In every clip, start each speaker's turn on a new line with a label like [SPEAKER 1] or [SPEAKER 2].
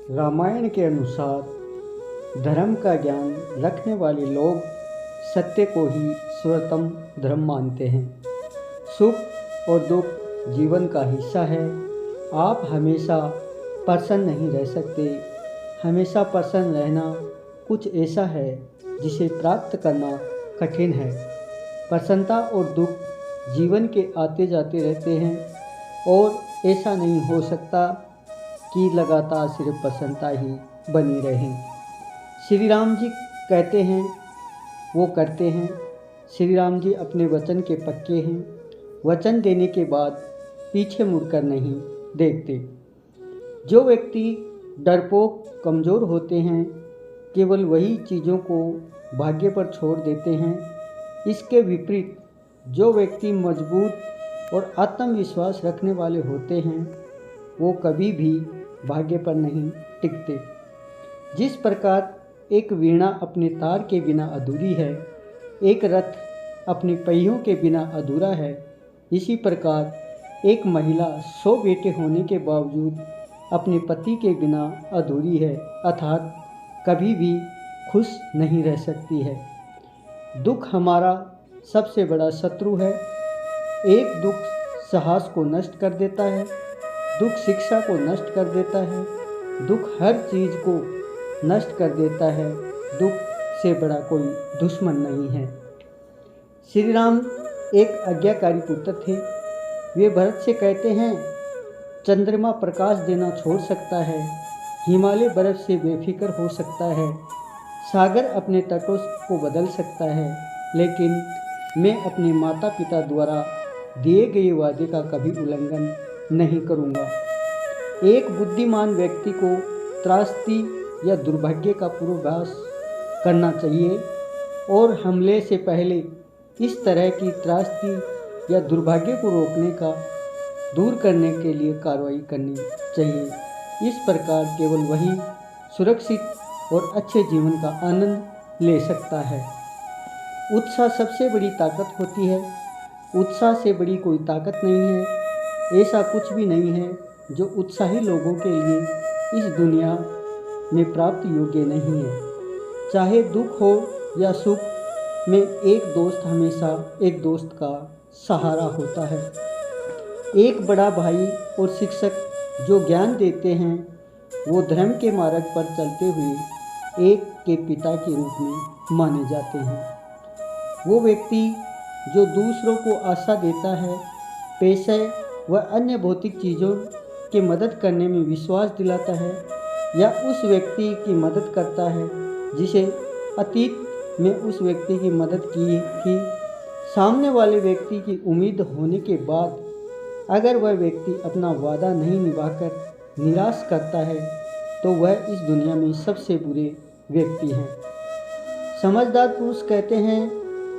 [SPEAKER 1] रामायण के अनुसार धर्म का ज्ञान रखने वाले लोग सत्य को ही सर्वोत्तम धर्म मानते हैं। सुख और दुख जीवन का हिस्सा है। आप हमेशा प्रसन्न नहीं रह सकते। हमेशा प्रसन्न रहना कुछ ऐसा है जिसे प्राप्त करना कठिन है। प्रसन्नता और दुख जीवन के आते जाते रहते हैं और ऐसा नहीं हो सकता कि लगातार सिर्फ प्रसन्नता ही बनी रहे। श्री राम जी कहते हैं वो करते हैं। श्री राम जी अपने वचन के पक्के हैं। वचन देने के बाद पीछे मुड़कर नहीं देखते। जो व्यक्ति डरपोक कमज़ोर होते हैं केवल वही चीज़ों को भाग्य पर छोड़ देते हैं। इसके विपरीत जो व्यक्ति मजबूत और आत्मविश्वास रखने वाले होते हैं वो कभी भी भाग्य पर नहीं टिकते। जिस प्रकार एक वीणा अपने तार के बिना अधूरी है, एक रथ अपने पहियों के बिना अधूरा है, इसी प्रकार एक महिला 100 बेटे होने के बावजूद अपने पति के बिना अधूरी है, अर्थात कभी भी खुश नहीं रह सकती है। दुख हमारा सबसे बड़ा शत्रु है। एक दुख साहस को नष्ट कर देता है, दुख शिक्षा को नष्ट कर देता है, दुख हर चीज़ को नष्ट कर देता है। दुख से बड़ा कोई दुश्मन नहीं है। श्री राम एक आज्ञाकारी पुत्र थे। वे भरत से कहते हैं, चंद्रमा प्रकाश देना छोड़ सकता है, हिमालय बर्फ से बेफिक्र हो सकता है, सागर अपने तटों को बदल सकता है, लेकिन मैं अपने माता पिता द्वारा दिए गए वादे का कभी उल्लंघन नहीं करूँगा। एक बुद्धिमान व्यक्ति को त्रासदी या दुर्भाग्य का पूर्वाभास करना चाहिए और हमले से पहले इस तरह की त्रासदी या दुर्भाग्य को रोकने का दूर करने के लिए कार्रवाई करनी चाहिए। इस प्रकार केवल वही सुरक्षित और अच्छे जीवन का आनंद ले सकता है। उत्साह सबसे बड़ी ताकत होती है। उत्साह से बड़ी कोई ताकत नहीं है। ऐसा कुछ भी नहीं है जो उत्साही लोगों के लिए इस दुनिया में प्राप्त योग्य नहीं है। चाहे दुख हो या सुख में एक दोस्त हमेशा एक दोस्त का सहारा होता है। एक बड़ा भाई और शिक्षक जो ज्ञान देते हैं वो धर्म के मार्ग पर चलते हुए एक के पिता के रूप में माने जाते हैं। वो व्यक्ति जो दूसरों को आशा देता है, पैसे व अन्य भौतिक चीज़ों की मदद करने में विश्वास दिलाता है, या उस व्यक्ति की मदद करता है जिसे अतीत में उस व्यक्ति की मदद की थी, सामने वाले व्यक्ति की उम्मीद होने के बाद अगर वह व्यक्ति अपना वादा नहीं निभाकर निराश करता है तो वह इस दुनिया में सबसे बुरे व्यक्ति हैं। समझदार पुरुष कहते हैं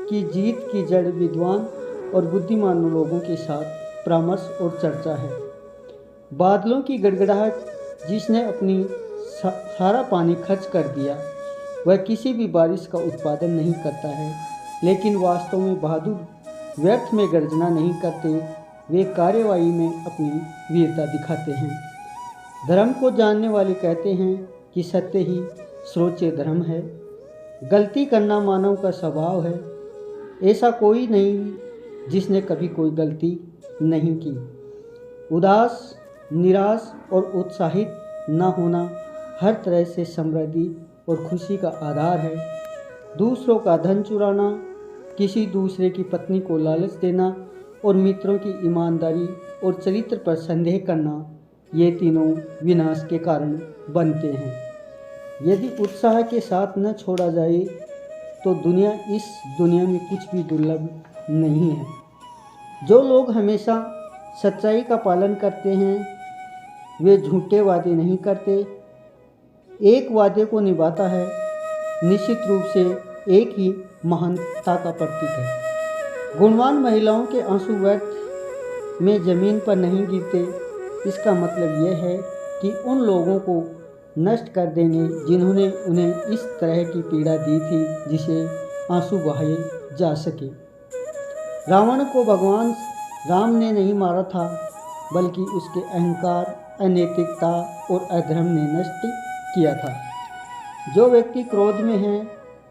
[SPEAKER 1] कि जीत की जड़ विद्वान और बुद्धिमान लोगों के साथ परामर्श और चर्चा है। बादलों की गड़गड़ाहट जिसने अपनी सारा पानी खर्च कर दिया वह किसी भी बारिश का उत्पादन नहीं करता है, लेकिन वास्तव में बहादुर व्यर्थ में गर्जना नहीं करते, वे कार्यवाही में अपनी वीरता दिखाते हैं। धर्म को जानने वाले कहते हैं कि सत्य ही सर्वोच्च धर्म है। गलती करना मानव का स्वभाव है। ऐसा कोई नहीं जिसने कभी कोई गलती नहीं की। उदास, निराश और उत्साहित न होना हर तरह से समृद्धि और खुशी का आधार है। दूसरों का धन चुराना, किसी दूसरे की पत्नी को लालच देना और मित्रों की ईमानदारी और चरित्र पर संदेह करना, ये तीनों विनाश के कारण बनते हैं। यदि उत्साह के साथ न छोड़ा जाए तो इस दुनिया में कुछ भी दुर्लभ नहीं है। जो लोग हमेशा सच्चाई का पालन करते हैं वे झूठे वादे नहीं करते। एक वादे को निभाता है निश्चित रूप से एक ही महानता का प्रतीक है। गुणवान महिलाओं के आंसू व्यर्थ में ज़मीन पर नहीं गिरते। इसका मतलब यह है कि उन लोगों को नष्ट कर देंगे जिन्होंने उन्हें इस तरह की पीड़ा दी थी जिसे आंसू बहाए जा सके। रावण को भगवान राम ने नहीं मारा था, बल्कि उसके अहंकार अनैतिकता और अधर्म ने नष्ट किया था। जो व्यक्ति क्रोध में है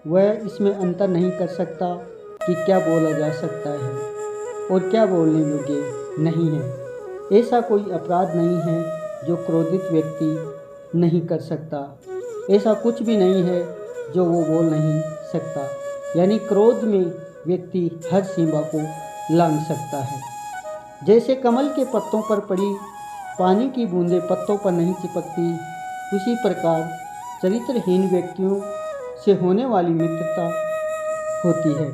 [SPEAKER 1] वह इसमें अंतर नहीं कर सकता कि क्या बोला जा सकता है और क्या बोलने योग्य नहीं है। ऐसा कोई अपराध नहीं है जो क्रोधित व्यक्ति नहीं कर सकता। ऐसा कुछ भी नहीं है जो वो बोल नहीं सकता। यानी क्रोध में व्यक्ति हर सीमा को लांघ सकता है। जैसे कमल के पत्तों पर पड़ी पानी की बूंदें पत्तों पर नहीं चिपकती, उसी प्रकार चरित्रहीन व्यक्तियों से होने वाली मित्रता होती है।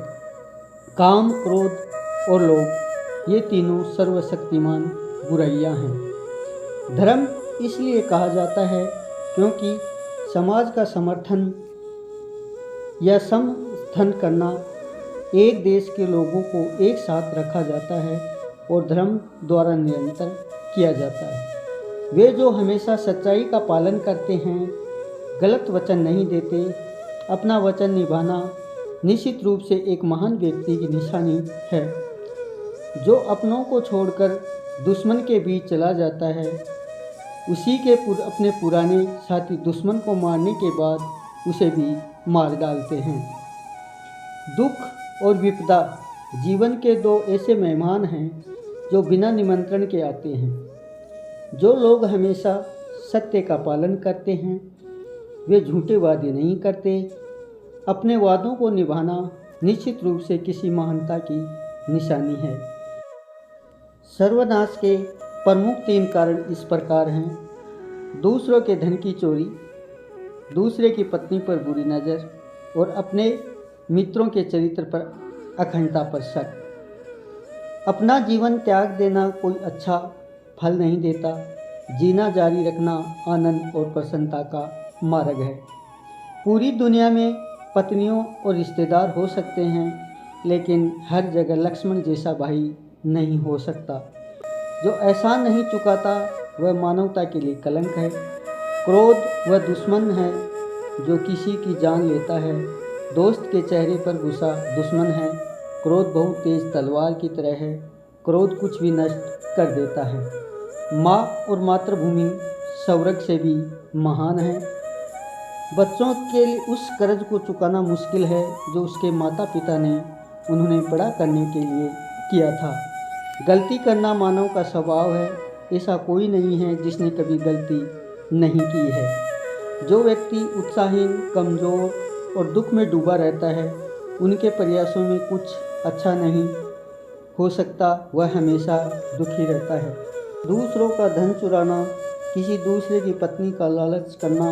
[SPEAKER 1] काम, क्रोध और लोभ ये तीनों सर्वशक्तिमान बुराइयां हैं। धर्म इसलिए कहा जाता है क्योंकि समाज का समर्थन या समर्थन करना, एक देश के लोगों को एक साथ रखा जाता है और धर्म द्वारा निरंतर किया जाता है। वे जो हमेशा सच्चाई का पालन करते हैं, गलत वचन नहीं देते, अपना वचन निभाना निश्चित रूप से एक महान व्यक्ति की निशानी है। जो अपनों को छोड़कर दुश्मन के बीच चला जाता है, उसी के अपने पुराने साथी दुश्मन को मारने के बाद उसे भी मार डालते हैं। दुख और विपदा जीवन के दो ऐसे मेहमान हैं जो बिना निमंत्रण के आते हैं। जो लोग हमेशा सत्य का पालन करते हैं वे झूठे वादे नहीं करते। अपने वादों को निभाना निश्चित रूप से किसी महानता की निशानी है। सर्वनाश के प्रमुख 3 कारण इस प्रकार हैं: दूसरों के धन की चोरी, दूसरे की पत्नी पर बुरी नज़र और अपने मित्रों के चरित्र पर अखंडता पर शक। अपना जीवन त्याग देना कोई अच्छा फल नहीं देता। जीना जारी रखना आनंद और प्रसन्नता का मार्ग है। पूरी दुनिया में पत्नियों और रिश्तेदार हो सकते हैं, लेकिन हर जगह लक्ष्मण जैसा भाई नहीं हो सकता। जो एहसान नहीं चुकाता वह मानवता के लिए कलंक है। क्रोध वह दुश्मन है जो किसी की जान लेता है। दोस्त के चेहरे पर गुस्सा दुश्मन है। क्रोध बहुत तेज तलवार की तरह है। क्रोध कुछ भी नष्ट कर देता है। माँ और मातृभूमि स्वर्ग से भी महान है। बच्चों के लिए उस कर्ज को चुकाना मुश्किल है जो उसके माता पिता ने उन्हें बड़ा करने के लिए किया था। गलती करना मानव का स्वभाव है। ऐसा कोई नहीं है जिसने कभी गलती नहीं की है। जो व्यक्ति उत्साहहीन, कमज़ोर और दुख में डूबा रहता है, उनके प्रयासों में कुछ अच्छा नहीं हो सकता। वह हमेशा दुखी रहता है। दूसरों का धन चुराना, किसी दूसरे की पत्नी का लालच करना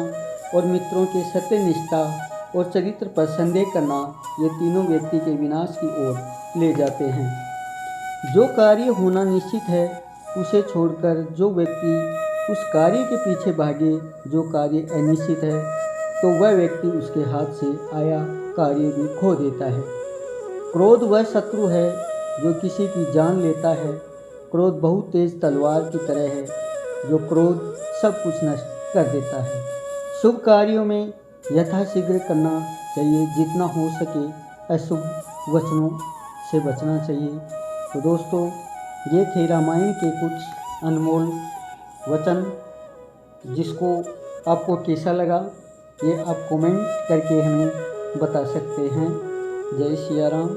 [SPEAKER 1] और मित्रों के सत्यनिष्ठा और चरित्र पर संदेह करना, ये तीनों व्यक्ति के विनाश की ओर ले जाते हैं। जो कार्य होना निश्चित है उसे छोड़कर जो व्यक्ति उस कार्य के पीछे भागे, जो कार्य अनिश्चित है, तो वह व्यक्ति उसके हाथ से आया कार्य भी खो देता है। क्रोध वह शत्रु है जो किसी की जान लेता है। क्रोध बहुत तेज तलवार की तरह है। जो क्रोध सब कुछ नष्ट कर देता है। शुभ कार्यों में यथाशीघ्र करना चाहिए। जितना हो सके अशुभ वचनों से बचना चाहिए। तो दोस्तों, ये थे रामायण के कुछ अनमोल वचन। जिसको आपको कैसा लगा ये आप कमेंट करके हमें बता सकते हैं। जय सिया राम।